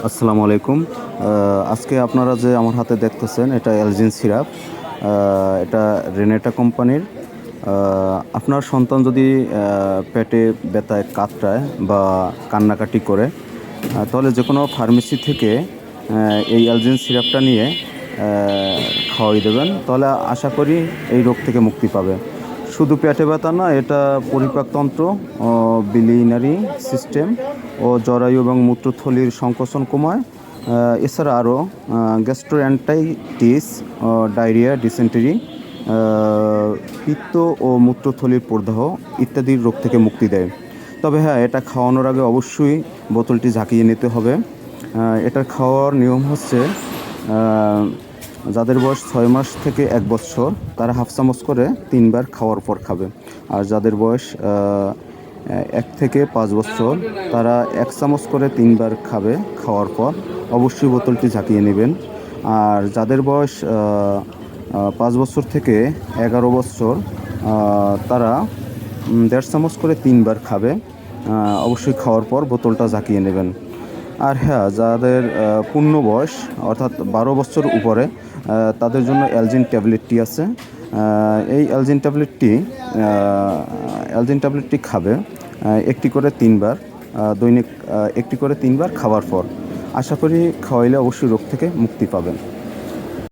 আসসালামু আলাইকুম। আজকে আপনারা যে আমার হাতে দেখতেছেন এটা এলজিন সিরাপ। এটা রেনেটা কোম্পানির। আপনার সন্তান যদি পেটে ব্যথায় কাতরায় বা কান্নাকাটি করে, তাহলে যে কোনো ফার্মেসি থেকে এই এলজিন সিরাপটা নিয়ে খাওয়াই দেবেন, তাহলে আশা করি এই রোগ থেকে মুক্তি পাবে। শুধু পেটে ব্যথা না, এটা পরিপাকতন্ত্র, বিলিনারি সিস্টেম ও জরায়ু এবং মূত্রথলির সংকোচন কমায়। এছাড়া আরও গ্যাস্ট্রোএন্টাইটিস, ডায়রিয়া, ডিসেন্টারি, পিত্ত ও মূত্রথলির প্রদাহ ইত্যাদি রোগ থেকে মুক্তি দেয়। তবে হ্যাঁ, এটা খাওয়ানোর আগে অবশ্যই বোতলটি ঝাঁকিয়ে নিতে হবে। এটার খাওয়ার নিয়ম হচ্ছে, যাদের বয়স 6 মাস থেকে 1 বছর তারা হাফ চামচ করে 3 বার খাওয়ার পর খাবে। আর যাদের বয়স 1 থেকে 5 বছর তারা 1 চামচ করে 3 বার খাবে খাওয়ার পর। অবশ্যই বোতলটি ঝাঁকিয়ে নেবেন। আর যাদের বয়স 5 বছর থেকে 11 বছর তারা 1.5 চামচ করে 3 বার খাবে। অবশ্যই খাওয়ার পর বোতলটা ঝাঁকিয়ে নেবেন। আর হ্যাঁ, যাদের পূর্ণ বয়স অর্থাৎ 12 বছর উপরে তাদের জন্য এলজিন ট্যাবলেটটি আছে। এই এলজিন ট্যাবলেটটি খাবে একটি করে 3 বার, দৈনিক একটি করে 3 বার খাওয়ার পর। আশা করি খাওয়াইলে অবশ্যই রোগ থেকে মুক্তি পাবেন।